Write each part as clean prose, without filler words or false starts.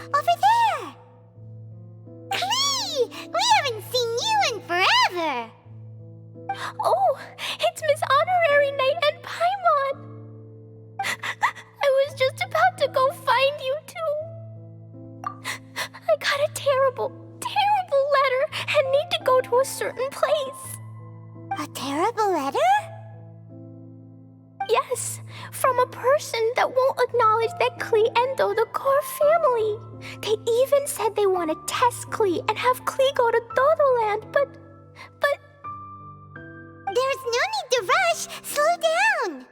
Over there! KLEE! We haven't seen you in forever! Oh, it's Miss Honorary Knight and Paimon! I was just about to go find you two. I got a terrible letter and need to go to a certain place. A terrible letter? Yes, from a person that won't acknowledge that KLEE and Dodoco are family. They even said they want to test KLEE and have KLEE go to Dodoland, but... There's no need to rush. Slow down.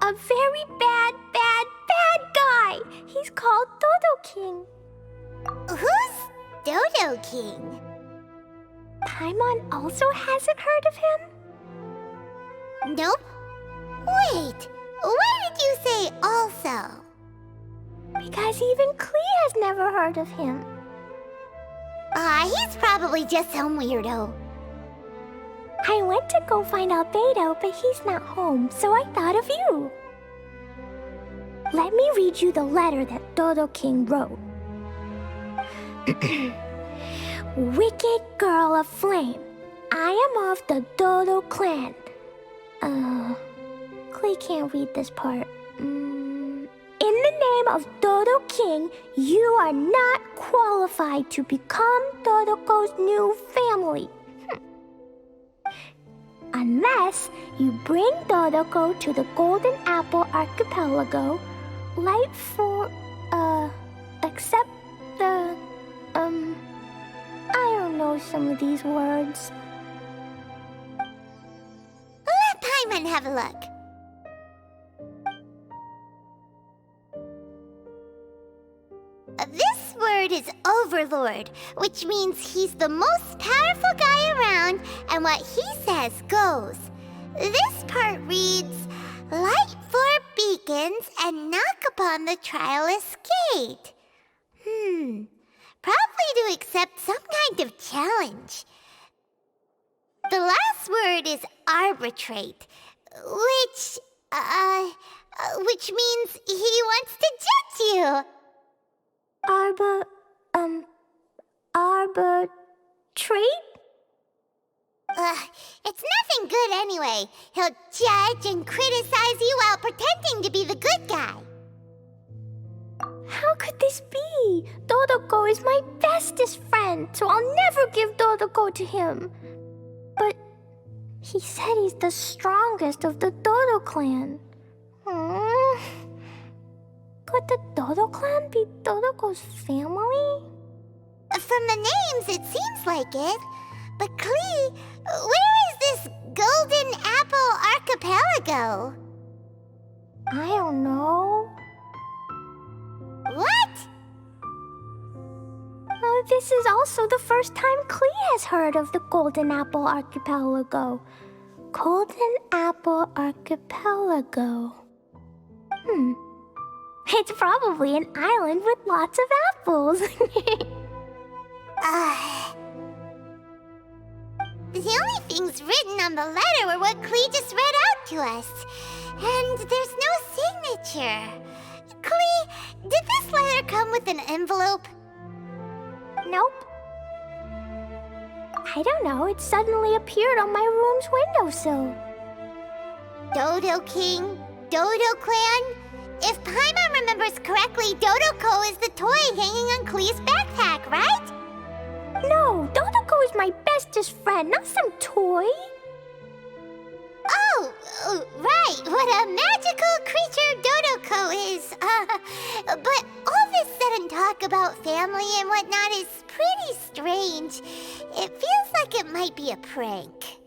A very bad guy. He's called Dodo King. Who's Dodo King? Paimon also hasn't heard of him? Nope. Wait, why did you say also? Because even KLEE has never heard of him. He's probably just some weirdo. I went to go find Albedo, but he's not home, so I thought of you. Let me read you the letter that Dodo King wrote. Wicked girl of flame, I am of the Dodo clan. KLEE can't read this part. In the name of Dodo King, you are not qualified to become Dodoco's new family. Unless you bring Dodoco to the Golden Apple Archipelago, light for, accept the, I don't know some of these words. Let Paimon have a look. This word is Overlord, which means he's the most powerful guy around, and what he says goes. This part reads, light four beacons and knock upon the trialist's gate. Probably to accept some kind of challenge. The last word is arbitrate, which means he wants to judge you. Arbitrate? It's nothing good anyway. He'll judge and criticize you while pretending to be the good guy. How could this be? Dodoco is my bestest friend, so I'll never give Dodoco to him. But he said he's the strongest of the Dodo clan. Could the Dodo clan be Dodoco's family? From the names, it seems like it. But KLEE, where is this Golden Apple Archipelago? I don't know. What? This is also the first time KLEE has heard of the Golden Apple Archipelago. Golden Apple Archipelago. It's probably an island with lots of apples. The only things written on the letter were what KLEE just read out to us. And there's no signature. KLEE, did this letter come with an envelope? Nope. I don't know, it suddenly appeared on my room's windowsill. Dodo King, Dodo Clan? If Paimon remembers correctly, Dodoco is the toy hanging on KLEE's backpack, right? No, Dodoco is my bestest friend, not some toy. Oh, right, what a magical creature Dodoco is. But all this sudden talk about family and whatnot is pretty strange. It feels like it might be a prank.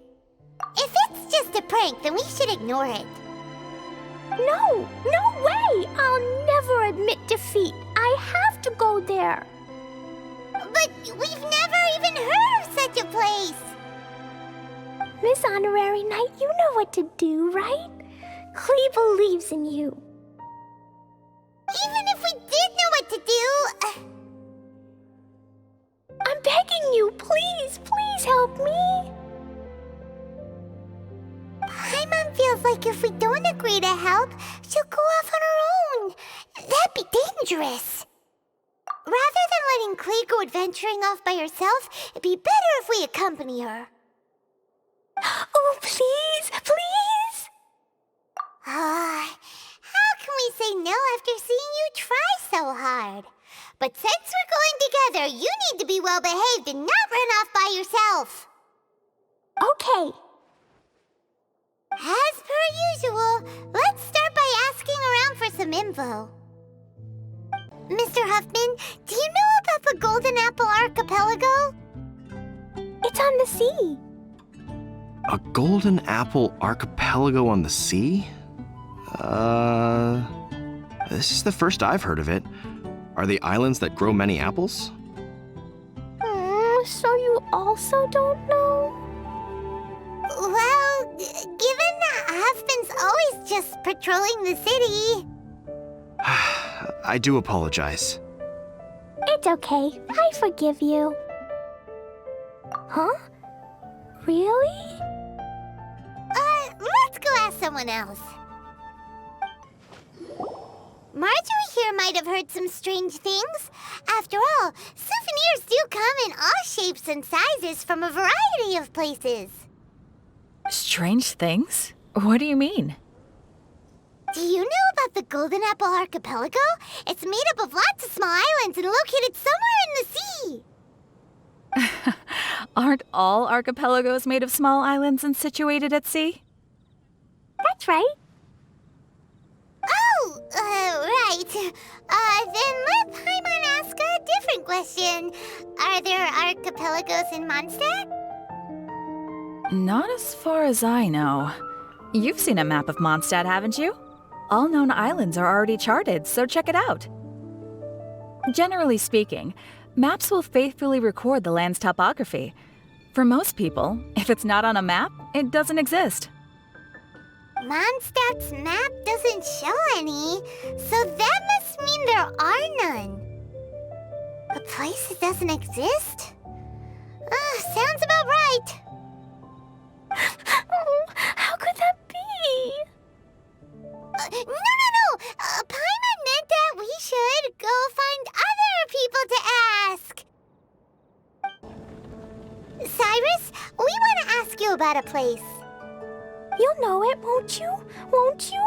If it's just a prank, then we should ignore it. No way! I'll never admit defeat. I have to go there. But we've never even heard of such a place. Miss Honorary Knight, you know what to do, right? KLEE believes in you. Even if we did know what to do... I'm begging you, please help me. Paimon feels like if we don't agree to help, she'll go off on her own. alone? That'd be dangerous. Rather than letting KLEE go adventuring off by herself, it'd be better if we accompany her. Oh, please, please! How can we say no after seeing you try so hard? But since we're going together, you need to be well behaved and not run off by yourself. Okay. As per usual, let's start by asking around for some info. Mr. Huffman, do you know about the Golden Apple Archipelago? It's on the sea. A golden apple archipelago on the sea? This is the first I've heard of it. Are they islands that grow many apples? So you also don't know? Well, given that Huffman's always just patrolling the city... I do apologize. It's okay. I forgive you. Huh? Really? Let's go ask someone else. Marjorie here might have heard some strange things. After all, souvenirs do come in all shapes and sizes from a variety of places. Strange things? What do you mean? Do you know about the Golden Apple Archipelago? It's made up of lots of small islands and located somewhere in the sea. Aren't all archipelagos made of small islands and situated at sea? That's right. Oh, right. Then let Paimon ask a different question. Are there archipelagos in Mondstadt? Not as far as I know. You've seen a map of Mondstadt, haven't you? All known islands are already charted, so check it out. Generally speaking, maps will faithfully record the land's topography. For most people, if it's not on a map, it doesn't exist. Mondstadt's map doesn't show any, so that must mean there are none. A place that doesn't exist? Sounds about right. How could that be? No. Paimon meant that we should go find other people to ask. Cyrus, we want to ask you about a place. You'll know it, won't you? Won't you?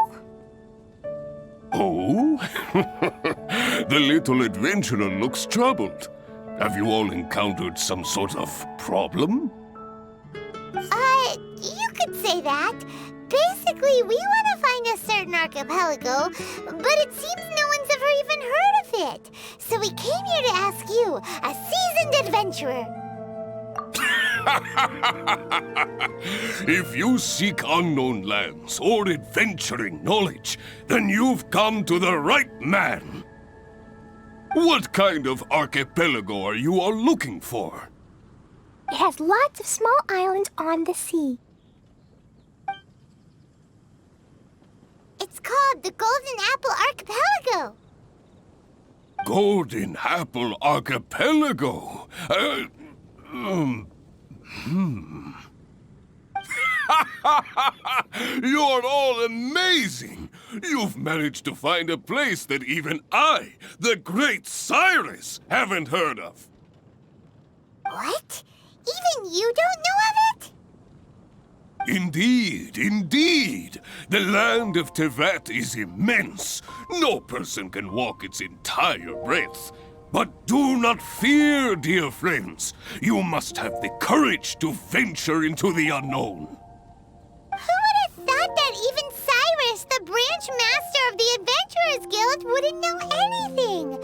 Oh? The little adventurer looks troubled. Have you all encountered some sort of problem? You could say that. Basically, we want to find a certain archipelago, but it seems no one's ever even heard of it. So we came here to ask you, a seasoned adventurer. If you seek unknown lands or adventuring knowledge, then you've come to the right man. What kind of archipelago are you all looking for? It has lots of small islands on the sea. It's called the Golden Apple Archipelago. Golden Apple Archipelago? You're all amazing! You've managed to find a place that even I, the great Cyrus, haven't heard of. What? Even you don't know of it? Indeed. The land of Tevat is immense. No person can walk its entire breadth. But do not fear, dear friends. You must have the courage to venture into the unknown. Who would have thought that even Cyrus, the branch master of the Adventurers Guild, wouldn't know anything?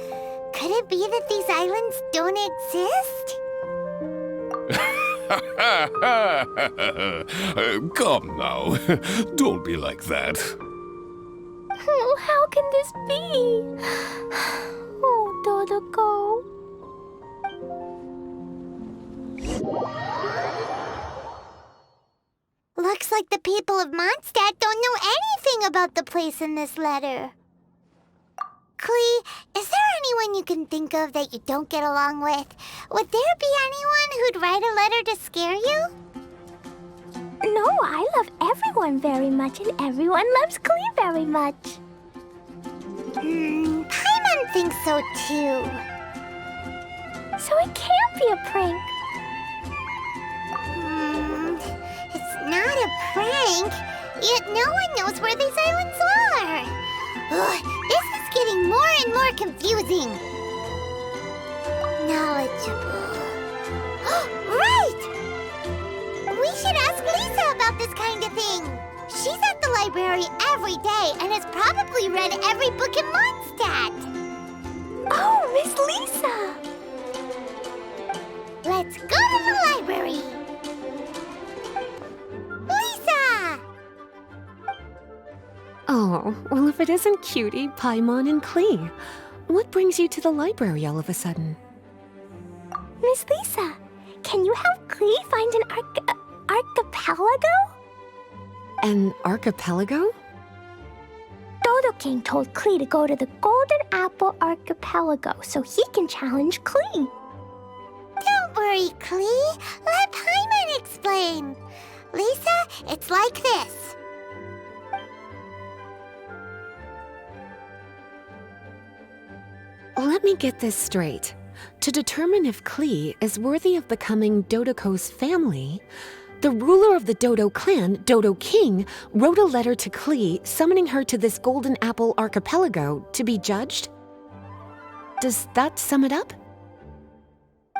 Could it be that these islands don't exist? Come now. Don't be like that. Oh, how can this be? Oh, Dodo. Looks like the people of Mondstadt don't know anything about the place in this letter. KLEE, is there anyone you can think of that you don't get along with? Would there be anyone who'd write a letter to scare you? No, I love everyone very much, and everyone loves KLEE very much. Paimon thinks so too. So it can't be a prank. It's not a prank. Yet no one knows where these islands are. Ugh, this is getting more and more confusing. Knowledgeable. Right! We should ask Lisa about this kind of thing. She's at the library every day and has probably read every book in Mondstadt. Oh, Miss Lisa! Let's go to the library. Lisa! Oh, well, if it isn't Cutie, Paimon, and KLEE. What brings you to the library all of a sudden? Miss Lisa, can you help KLEE find an archipelago? An archipelago? Dodo King told KLEE to go to the Golden Apple Archipelago so he can challenge KLEE. Don't worry, KLEE. Let Paimon explain. Lisa, it's like this. Let me get this straight. To determine if KLEE is worthy of becoming Dodoco's family, the ruler of the Dodo clan, Dodo King, wrote a letter to KLEE summoning her to this Golden Apple Archipelago to be judged? Does that sum it up?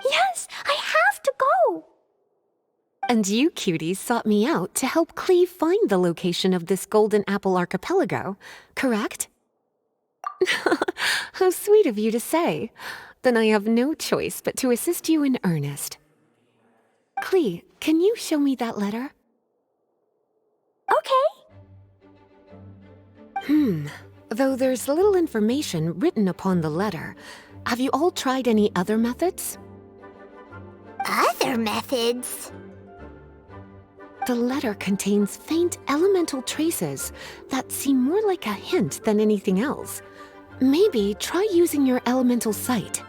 Yes, I have to go. And you, cuties, sought me out to help KLEE find the location of this Golden Apple Archipelago, correct? How sweet of you to say. Then I have no choice but to assist you in earnest. KLEE, can you show me that letter? Okay. Though there's little information written upon the letter, have you all tried any other methods? Other methods? The letter contains faint elemental traces that seem more like a hint than anything else. Maybe try using your elemental sight.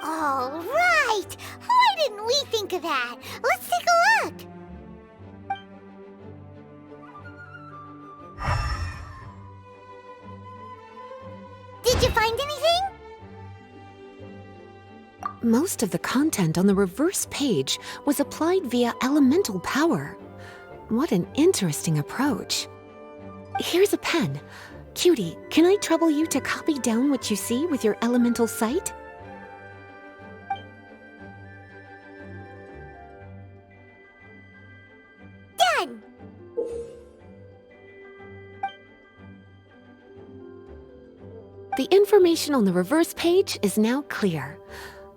All right! Why didn't we think of that? Let's take a look! Did you find anything? Most of the content on the reverse page was applied via elemental power. What an interesting approach. Here's a pen. Cutie, can I trouble you to copy down what you see with your elemental sight? Done! The information on the reverse page is now clear.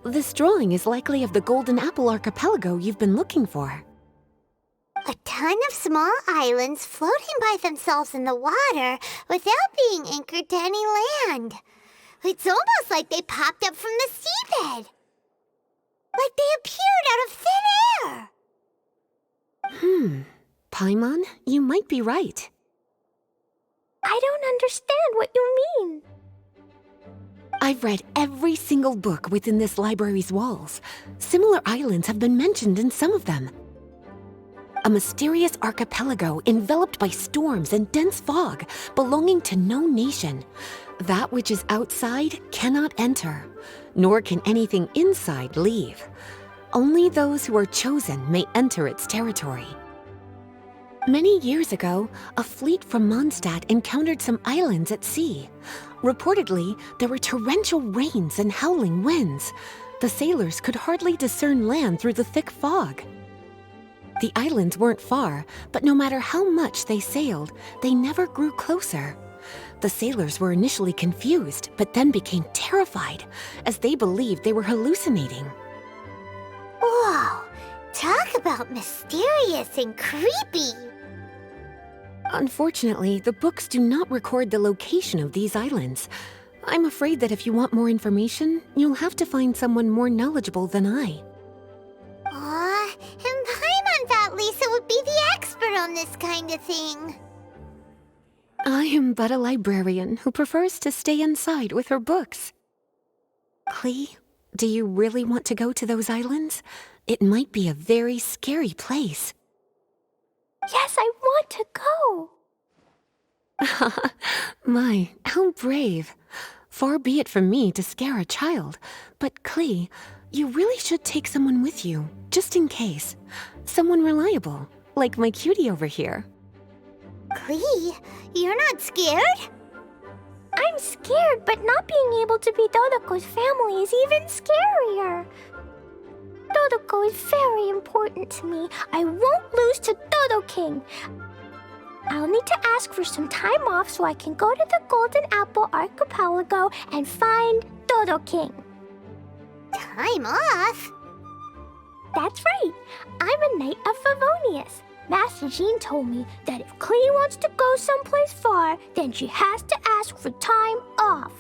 This drawing is likely of the Golden Apple Archipelago you've been looking for. A ton of small islands floating by themselves in the water without being anchored to any land. It's almost like they popped up from the seabed. Like they appeared out of thin air. Paimon, you might be right. I don't understand what you mean. I've read every single book within this library's walls. Similar islands have been mentioned in some of them. A mysterious archipelago enveloped by storms and dense fog, belonging to no nation. That which is outside cannot enter, nor can anything inside leave. Only those who are chosen may enter its territory. Many years ago, a fleet from Mondstadt encountered some islands at sea. Reportedly, there were torrential rains and howling winds. The sailors could hardly discern land through the thick fog. The islands weren't far, but no matter how much they sailed, they never grew closer. The sailors were initially confused, but then became terrified, as they believed they were hallucinating. Whoa! Talk about mysterious and creepy! Unfortunately, the books do not record the location of these islands. I'm afraid that if you want more information, you'll have to find someone more knowledgeable than I. Aw, and Paimon thought Lisa would be the expert on this kind of thing. I am but a librarian who prefers to stay inside with her books. KLEE, do you really want to go to those islands? It might be a very scary place. Yes, I want to go. My, how brave. Far be it from me to scare a child, but KLEE, you really should take someone with you, just in case. Someone reliable, like my cutie over here. KLEE, you're not scared? I'm scared, but not being able to be Dodoko's family is even scarier. Dodoko is very important to me. I won't lose to Dodo King. I'll need to ask for some time off so I can go to the Golden Apple Archipelago and find Dodo King. Time off? That's right. I'm a Knight of Favonius. Master Jean told me that if KLEE wants to go someplace far, then she has to ask for time off.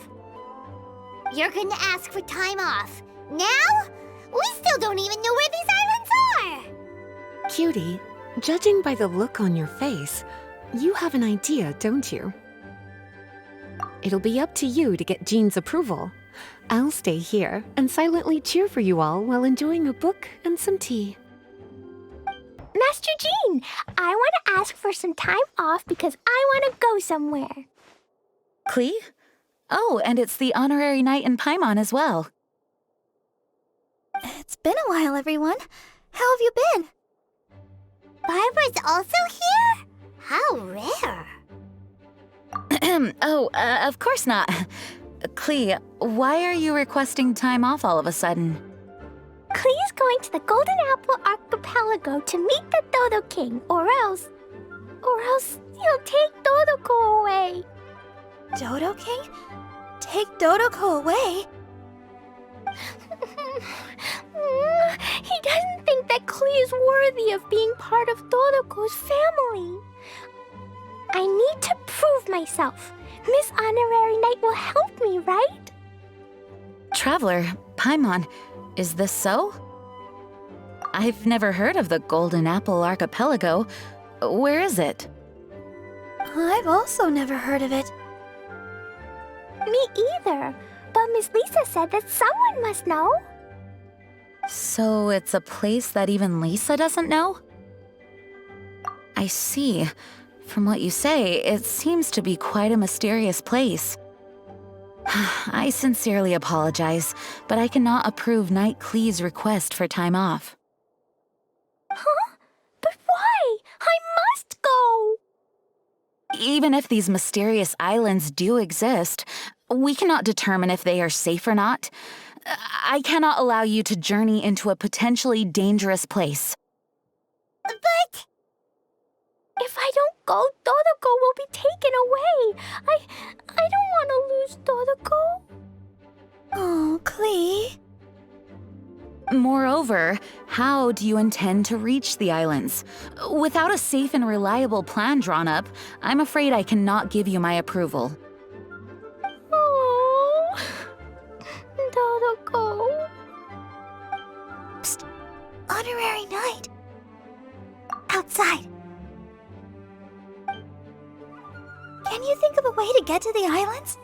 You're gonna ask for time off. Now? We still don't even know where these islands are! Cutie, judging by the look on your face, you have an idea, don't you? It'll be up to you to get Jean's approval. I'll stay here and silently cheer for you all while enjoying a book and some tea. Master Jean, I want to ask for some time off because I want to go somewhere. KLEE? Oh, and it's the honorary knight in Paimon as well. It's been a while, everyone. How have you been? Barbara's also here? How rare. Of course not. KLEE, why are you requesting time off all of a sudden? KLEE's going to the Golden Apple Archipelago to meet the Dodo King, or else he'll take Dodoko away. Dodo King? Take Dodoko away? He doesn't think that KLEE is worthy of being part of Dodoko's family. I need to prove myself. Miss Honorary Knight will help me, right? Traveler, Paimon, is this so? I've never heard of the Golden Apple Archipelago. Where is it? I've also never heard of it. Me either. But Miss Lisa said that someone must know. So it's a place that even Lisa doesn't know? I see. From what you say, it seems to be quite a mysterious place. I sincerely apologize, but I cannot approve Knight KLEE's request for time off. Huh? But why? I must go! Even if these mysterious islands do exist, we cannot determine if they are safe or not. I cannot allow you to journey into a potentially dangerous place. But... If I don't go, Dodoko will be taken away. I don't want to lose Dodoko. Oh, KLEE. Moreover, how do you intend to reach the islands? Without a safe and reliable plan drawn up, I'm afraid I cannot give you my approval. Oh, Dodoko. Psst. Honorary Knight. Outside. Can you think of a way to get to the islands?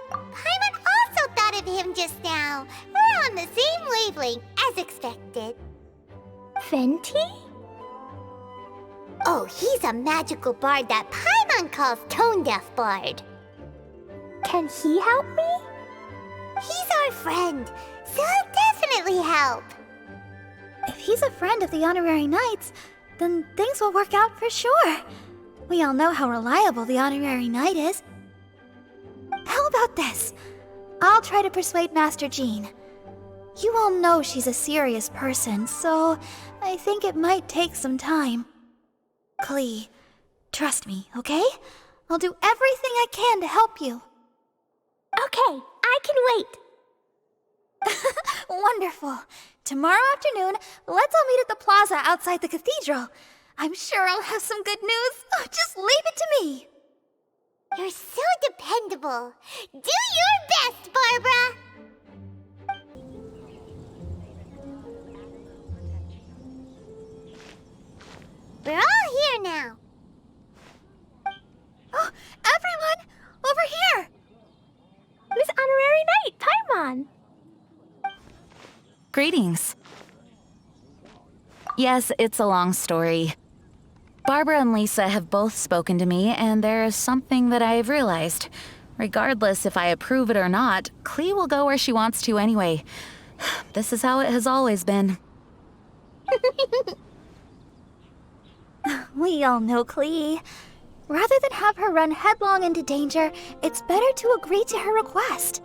Paimon also thought of him just now. We're on the same wavelength, as expected. Fenty? Oh, he's a magical bard that Paimon calls Tone Deaf Bard. Can he help me? He's our friend, so he'll definitely help. If he's a friend of the Honorary Knights, then things will work out for sure. We all know how reliable the Honorary Knight is. How about this? I'll try to persuade Master Jean. You all know she's a serious person, so I think it might take some time. KLEE, trust me, okay? I'll do everything I can to help you. Okay, I can wait. Wonderful. Tomorrow afternoon, let's all meet at the plaza outside the cathedral. I'm sure I'll have some good news. Oh, just leave it to me. You're so dependable. Do your best, Barbara! We're all here now. Oh, everyone, over here. Miss Honorary Knight, Paimon. Greetings. Yes, it's a long story. Barbara and Lisa have both spoken to me, and there is something that I have realized. Regardless if I approve it or not, KLEE will go where she wants to anyway. This is how it has always been. We all know KLEE. Rather than have her run headlong into danger, it's better to agree to her request.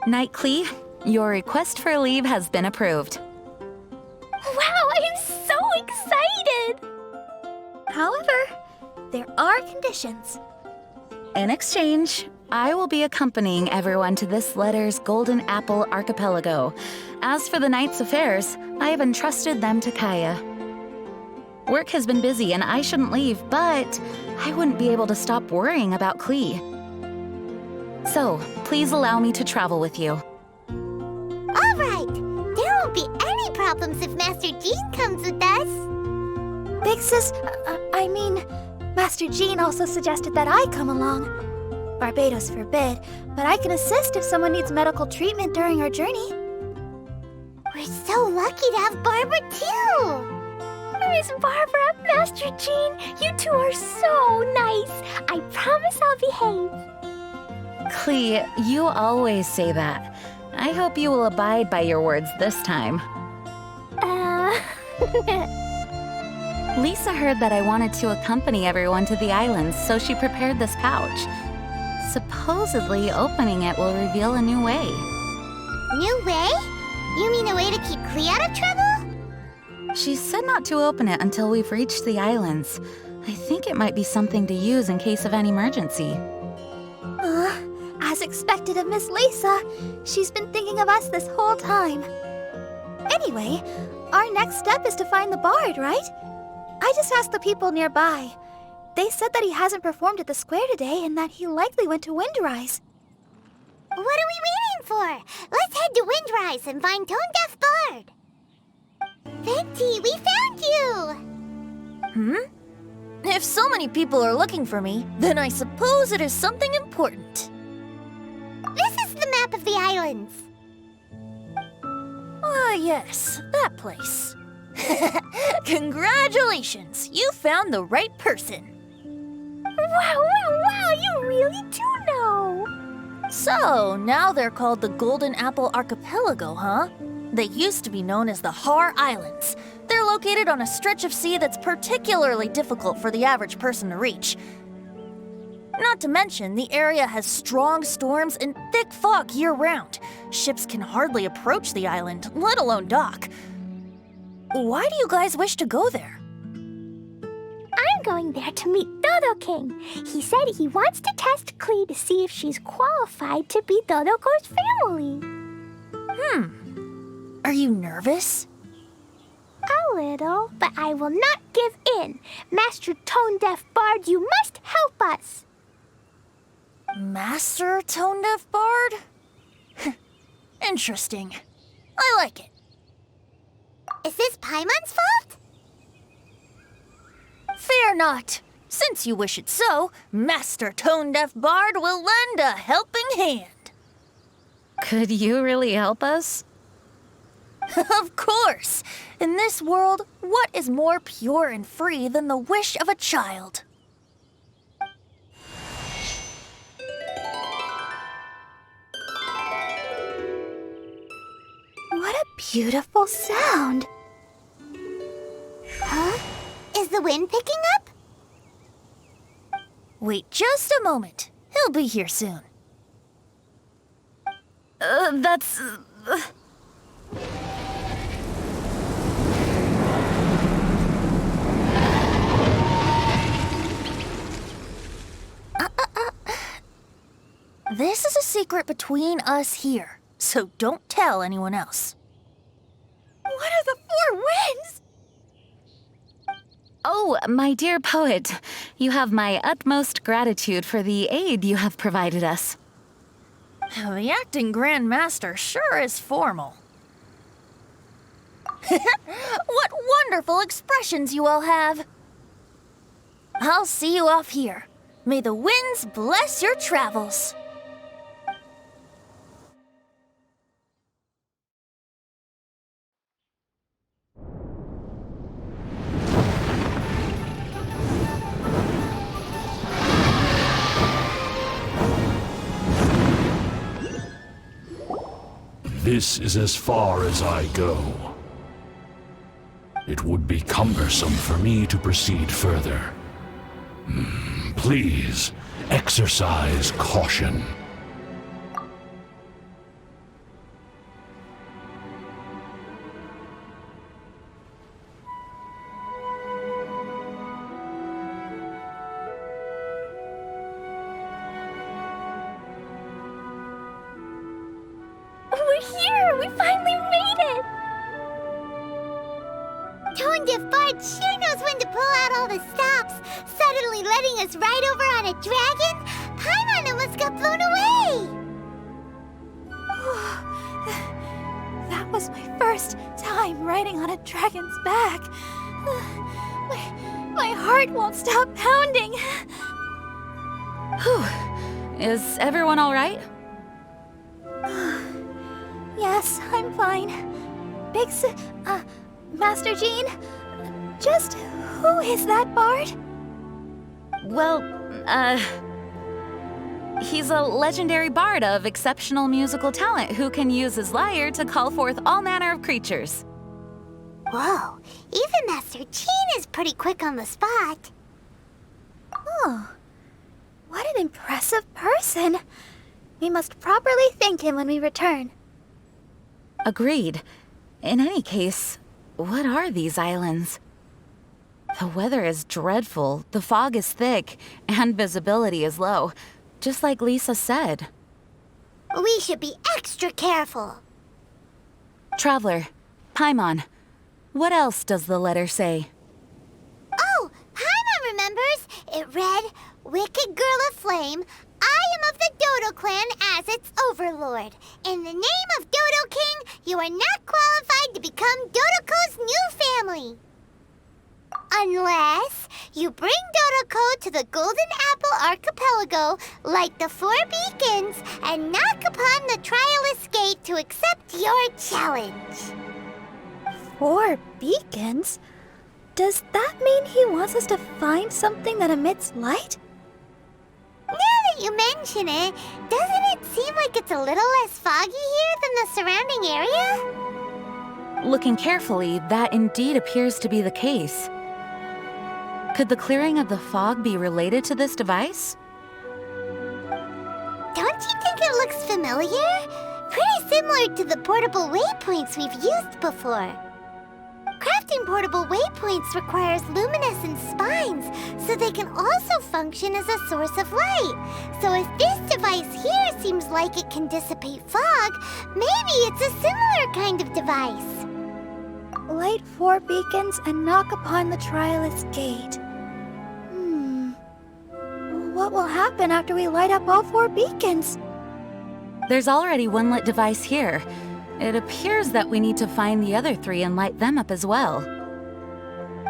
Night, KLEE. Your request for leave has been approved. Wow, I'm so excited! However, there are conditions. In exchange, I will be accompanying everyone to this letter's Golden Apple Archipelago. As for the night's affairs, I have entrusted them to Kaya. Work has been busy and I shouldn't leave, but I wouldn't be able to stop worrying about KLEE. So, please allow me to travel with you. All right. There won't be any problems if Master Jean comes with us. Big Sis, Master Jean also suggested that I come along. Barbados forbid, but I can assist if someone needs medical treatment during our journey. We're so lucky to have Barbara, too. Miss Barbara, Master Jean, you two are so nice. I promise I'll behave. KLEE, you always say that. I hope you will abide by your words this time. Lisa heard that I wanted to accompany everyone to the islands, so she prepared this pouch. Supposedly, opening it will reveal a new way. New way? You mean a way to keep KLEE out of trouble? She said not to open it until we've reached the islands. I think it might be something to use in case of an emergency. As expected of Miss Lisa, she's been thinking of us this whole time. Anyway, our next step is to find the bard, right? I just asked the people nearby. They said that he hasn't performed at the square today and that he likely went to Windrise. What are we waiting for? Let's head to Windrise and find Tone Deaf Bard. Venti, we found you! If so many people are looking for me, then I suppose it is something important. This is the map of the islands. Ah, yes, that place. Congratulations, you found the right person. Wow, you really do know. So, now they're called the Golden Apple Archipelago, huh? They used to be known as the Har Islands. They're located on a stretch of sea that's particularly difficult for the average person to reach. Not to mention, the area has strong storms and thick fog year-round. Ships can hardly approach the island, let alone dock. Why do you guys wish to go there? I'm going there to meet Dodo King. He said he wants to test KLEE to see if she's qualified to be Dodoko's family. Are you nervous? A little, but I will not give in. Master Tone Deaf Bard, you must help us. Master Tone Deaf Bard? Interesting. I like it. Is this Paimon's fault? Fear not. Since you wish it so, Master Tone Deaf Bard will lend a helping hand. Could you really help us? Of course! In this world, what is more pure and free than the wish of a child? What a beautiful sound. Huh? Is the wind picking up? Wait just a moment. He'll be here soon. That's... This is a secret between us here, so don't tell anyone else. What are the four winds? Oh, my dear poet, you have my utmost gratitude for the aid you have provided us. The acting Grand Master sure is formal. What wonderful expressions you all have. I'll see you off here. May the winds bless your travels. This is as far as I go. It would be cumbersome for me to proceed further. Please, exercise caution. We're here! We finally made it! Tone-Deaf Bard sure knows when to pull out all the stops, suddenly letting us ride over on a dragon. Paimon almost got blown away! That was my first time riding on a dragon's back. My heart won't stop pounding. Whew. Is everyone all right? Yes, I'm fine. Master Jean, just who is that bard? Well, he's a legendary bard of exceptional musical talent who can use his lyre to call forth all manner of creatures. Whoa, even Master Jean is pretty quick on the spot. Oh, what an impressive person. We must properly thank him when we return. Agreed. In any case, what are these islands? The weather is dreadful, the fog is thick, and visibility is low, just like Lisa said. We should be extra careful. Traveler, Paimon, what else does the letter say? Oh, Paimon remembers. It read, "Wicked Girl of Flame, I am of the Dodo clan as its overlord. In the name of Dodo King, you are not qualified to become Dodoko's new family. Unless you bring Dodoko to the Golden Apple Archipelago, light the 4 beacons, and knock upon the Trialist Gate to accept your challenge." 4 beacons? Does that mean he wants us to find something that emits light? Now that you mention it, doesn't it seem like it's a little less foggy here than the surrounding area? Looking carefully, that indeed appears to be the case. Could the clearing of the fog be related to this device? Don't you think it looks familiar? Pretty similar to the portable waypoints we've used before. Crafting portable waypoints requires luminescent spines, so they can also function as a source of light. So if this device here seems like it can dissipate fog, maybe it's a similar kind of device. Light 4 beacons and knock upon the Trialist Gate. What will happen after we light up all 4 beacons? There's already one lit device here. It appears that we need to find the other 3 and light them up as well.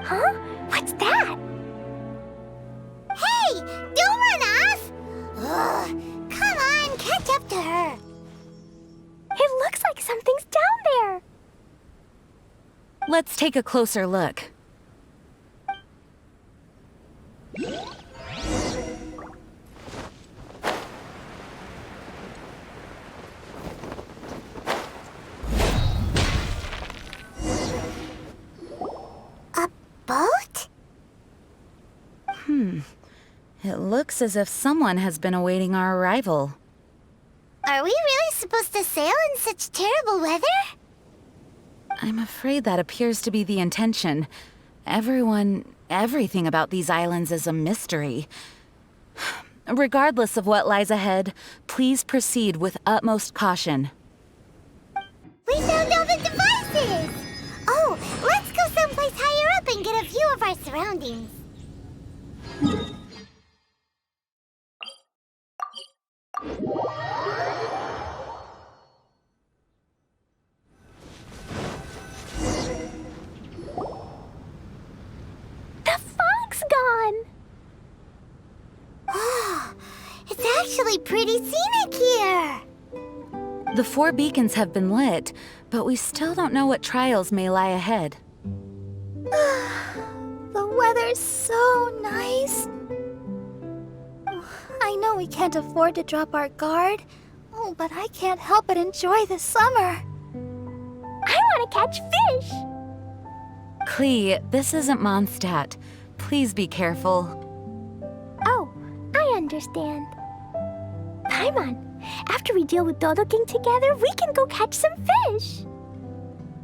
Huh? What's that? Hey, don't run off! Ugh, come on, catch up to her. It looks like something's down there. Let's take a closer look. Boat? It looks as if someone has been awaiting our arrival. Are we really supposed to sail in such terrible weather? I'm afraid that appears to be the intention. Everything about these islands is a mystery. Regardless of what lies ahead, please proceed with utmost caution. We found all the devices! Oh, let's go someplace higher up and get a view of our surroundings. The fog's gone. It's actually pretty scenic here. The 4 beacons have been lit, but we still don't know what trials may lie ahead. The weather's so nice. I know we can't afford to drop our guard. Oh, but I can't help but enjoy the summer. I want to catch fish. KLEE, this isn't Mondstadt. Please be careful. Oh, I understand. Paimon, after we deal with Dodo King together, we can go catch some fish.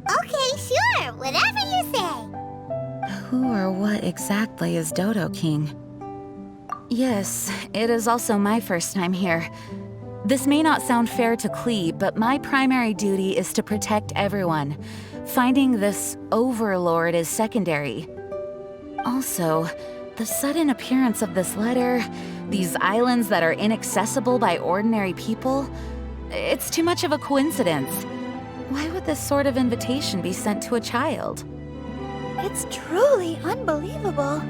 Okay, sure, whatever you say. Who or what exactly is Dodo King? Yes, it is also my first time here. This may not sound fair to KLEE, but my primary duty is to protect everyone. Finding this overlord is secondary. Also, the sudden appearance of this letter, these islands that are inaccessible by ordinary people, it's too much of a coincidence. Why would this sort of invitation be sent to a child? It's truly unbelievable.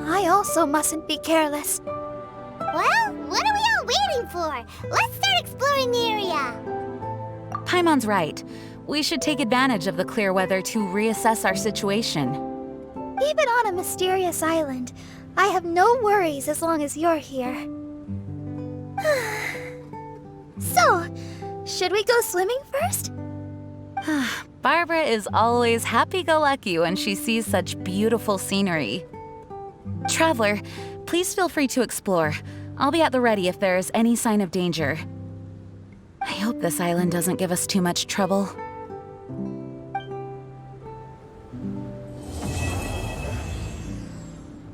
I also mustn't be careless. Well, what are we all waiting for? Let's start exploring the area. Paimon's right. We should take advantage of the clear weather to reassess our situation. Even on a mysterious island, I have no worries as long as you're here. So, should we go swimming first? Barbara is always happy-go-lucky when she sees such beautiful scenery. Traveler, please feel free to explore. I'll be at the ready if there is any sign of danger. I hope this island doesn't give us too much trouble.